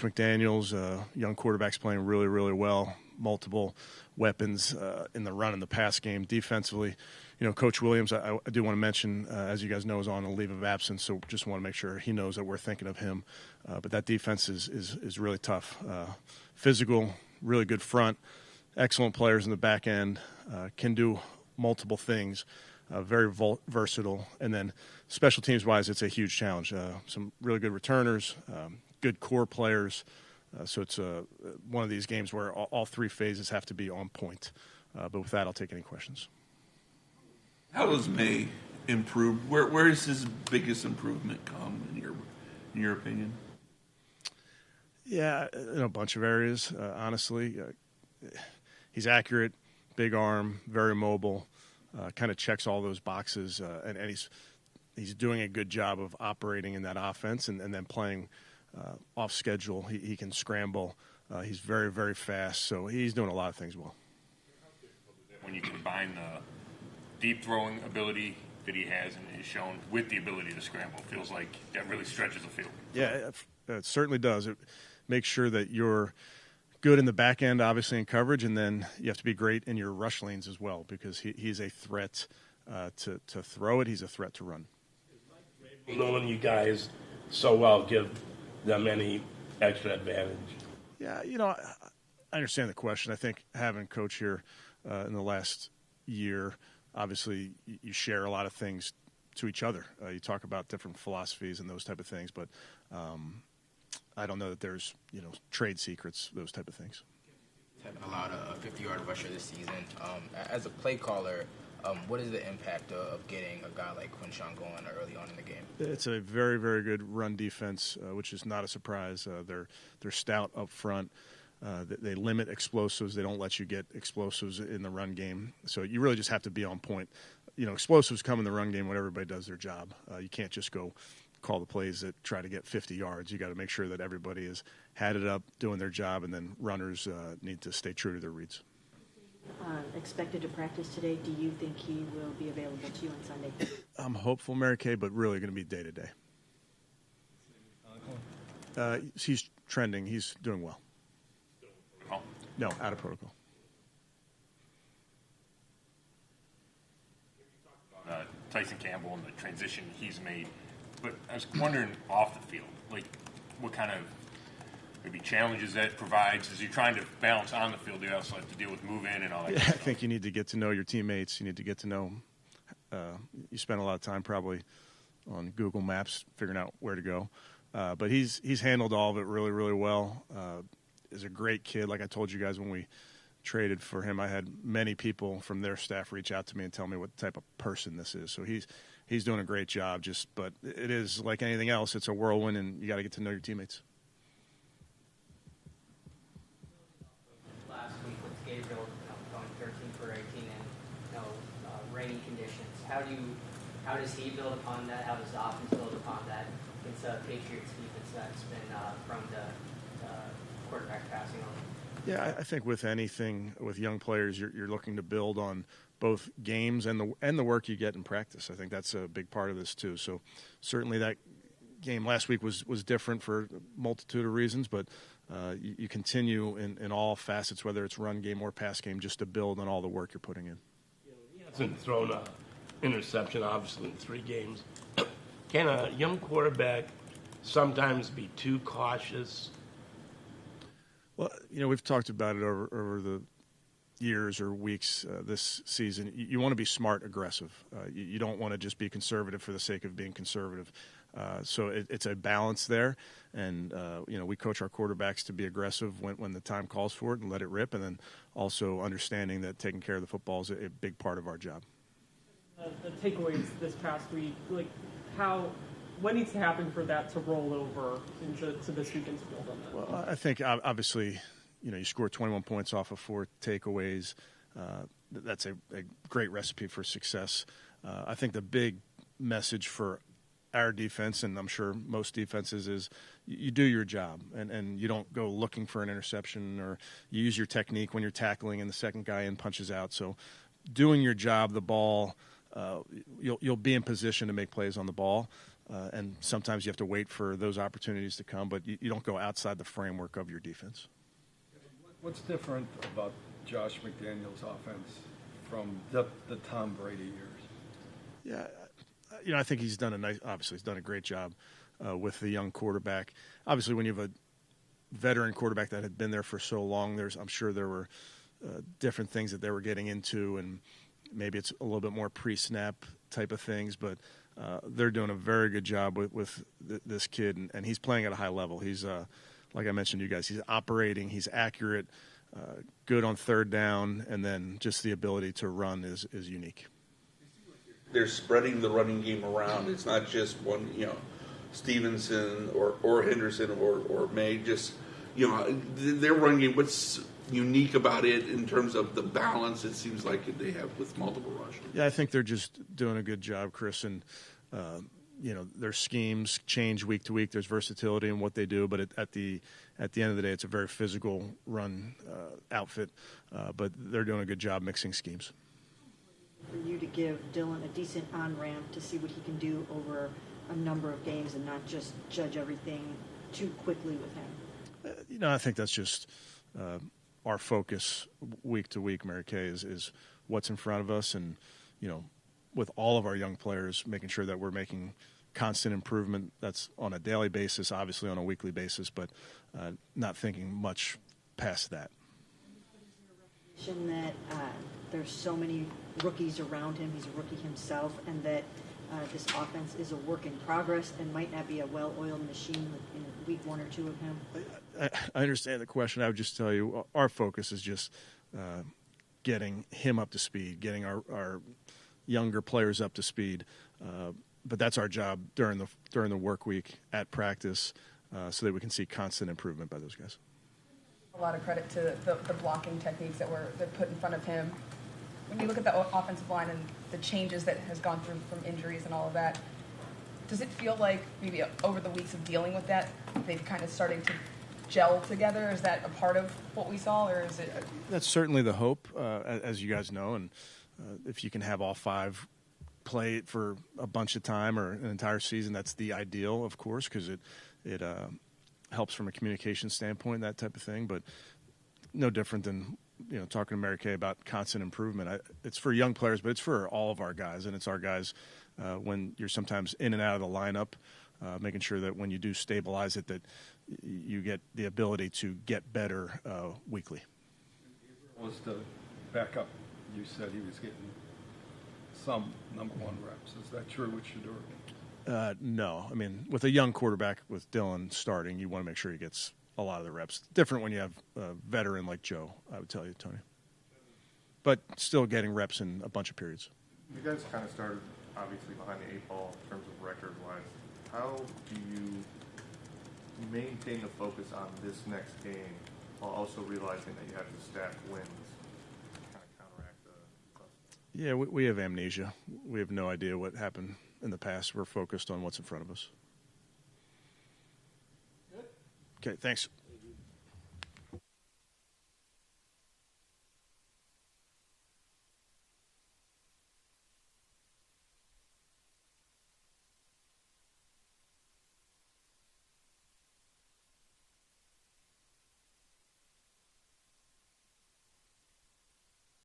McDaniels, young quarterback's playing really, really well. Multiple weapons in the run and the pass game. Defensively, Coach Williams, I do want to mention, as you guys know, is on a leave of absence, so just want to make sure he knows that we're thinking of him. But that defense is really tough. Physical, really good front, excellent players in the back end, can do multiple things, very versatile. And then special teams-wise, it's a huge challenge. Some really good returners, good core players. So it's one of these games where all three phases have to be on point. But with that, I'll take any questions. How does May improve? Where is his biggest improvement come in your opinion? Yeah, in a bunch of areas, honestly. He's accurate, big arm, very mobile, kind of checks all those boxes, and he's doing a good job of operating in that offense and then playing off schedule. He can scramble. He's very, very fast, so he's doing a lot of things well. When you combine the deep throwing ability that he has and is shown with the ability to scramble, it feels like that really stretches the field. Yeah, it certainly does. It makes sure that you're good in the back end, obviously, in coverage, and then you have to be great in your rush lanes as well because he's a threat to throw it. He's a threat to run. Knowing you guys so well give them any extra advantage? Yeah, I understand the question. I think having Coach here in the last year, obviously you share a lot of things to each other. You talk about different philosophies and those type of things, but I don't know that there's, trade secrets, those type of things. Haven't allowed a 50-yard rusher this season. As a play caller, what is the impact of getting a guy like Quinshawn going early on in the game? It's a very, very good run defense, which is not a surprise. They're stout up front. They limit explosives. They don't let you get explosives in the run game. So you really just have to be on point. Explosives come in the run game when everybody does their job. You can't just go call the plays that try to get 50 yards. You got to make sure that everybody has had it up, doing their job, and then runners need to stay true to their reads. Expected to practice today. Do you think he will be available to you on Sunday? I'm hopeful, Mary Kay, but really going to be day-to-day. He's trending. He's doing well. No, out of protocol. Tyson Campbell and the transition he's made. But I was wondering off the field, what kind of maybe challenges that provides as you're trying to balance on the field. You also have to deal with move-in and all that. Yeah, I think you need to get to know your teammates. You need to get to know you spend a lot of time probably on Google Maps figuring out where to go. But he's handled all of it really, really well. Is a great kid. Like I told you guys when we traded for him, I had many people from their staff reach out to me and tell me what type of person this is. So he's doing a great job. But it is like anything else. It's a whirlwind, and you got to get to know your teammates. Last week with Gabriel going 13 for 18 and rainy conditions, how does he build upon that? How does the offense build upon that? It's a Patriots defense that's been from the quarterback passing on. Yeah, I think with anything, with young players, you're looking to build on both games and the work you get in practice. I think that's a big part of this too. So certainly that game last week was different for a multitude of reasons, but you continue in all facets, whether it's run game or pass game, just to build on all the work you're putting in. He hasn't thrown an interception, obviously, in 3 games. Can a young quarterback sometimes be too cautious? Well, we've talked about it over the years or weeks this season. You want to be smart, aggressive. You don't want to just be conservative for the sake of being conservative. So it's a balance there. And, we coach our quarterbacks to be aggressive when the time calls for it and let it rip, and then also understanding that taking care of the football is a big part of our job. The takeaways this past week, what needs to happen for that to roll over into this weekend's field on that? Well, I think obviously, you score 21 points off of 4 takeaways. That's a great recipe for success. I think the big message for our defense, and I'm sure most defenses, is you do your job and you don't go looking for an interception, or you use your technique when you're tackling and the second guy in punches out. So doing your job, the ball, you'll be in position to make plays on the ball. and sometimes you have to wait for those opportunities to come, but you don't go outside the framework of your defense. What's different about Josh McDaniels' offense from the Tom Brady years? Yeah, I think he's done a great job with the young quarterback. Obviously, when you have a veteran quarterback that had been there for so long, I'm sure there were different things that they were getting into, and maybe it's a little bit more pre-snap type of things, but they're doing a very good job with this kid, and he's playing at a high level. He's, like I mentioned to you guys, he's operating, he's accurate, good on third down, and then just the ability to run is unique. They're spreading the running game around. It's not just one, Stevenson or Henderson or May. Just, their running game. What's unique about it in terms of the balance? It seems like they have with multiple rushers. Yeah, I think they're just doing a good job, Chris. And their schemes change week to week. There's versatility in what they do, but at the end of the day, it's a very physical run outfit. But they're doing a good job mixing schemes. For you to give Dylan a decent on-ramp to see what he can do over a number of games and not just judge everything too quickly with him? I think that's just our focus week to week, Mary Kay, is what's in front of us. And, with all of our young players, making sure that we're making constant improvement. That's on a daily basis, obviously on a weekly basis, but not thinking much past that. That there's so many rookies around him, he's a rookie himself, and that this offense is a work in progress and might not be a well-oiled machine in week 1 or 2 of him? I understand the question. I would just tell you our focus is just getting him up to speed, getting our younger players up to speed. But that's our job during the work week at practice so that we can see constant improvement by those guys. A lot of credit to the blocking techniques that they're put in front of him. When you look at the offensive line and the changes that has gone through from injuries and all of that, does it feel like maybe over the weeks of dealing with that, they've kind of starting to gel together? Is that a part of what we saw, or is it? That's certainly the hope, as you guys know, and if you can have all 5 play it for a bunch of time or an entire season, that's the ideal, of course, because it helps from a communication standpoint, that type of thing. But no different than talking to Mary Kay about constant improvement. It's for young players, but it's for all of our guys, and it's our guys when you're sometimes in and out of the lineup, making sure that when you do stabilize it, that you get the ability to get better weekly. Was the backup? You said he was getting some number 1 reps. Is that true with Shedeur? No. I mean, with a young quarterback, with Dylan starting, you want to make sure he gets a lot of the reps. Different when you have a veteran like Joe, I would tell you, Tony. But still getting reps in a bunch of periods. You guys kind of started, obviously, behind the 8 ball in terms of record-wise. How do you maintain the focus on this next game while also realizing that you have to stack wins to kind of counteract the... Yeah, we have amnesia. We have no idea what happened in the past. We're focused on what's in front of us. Okay, thanks.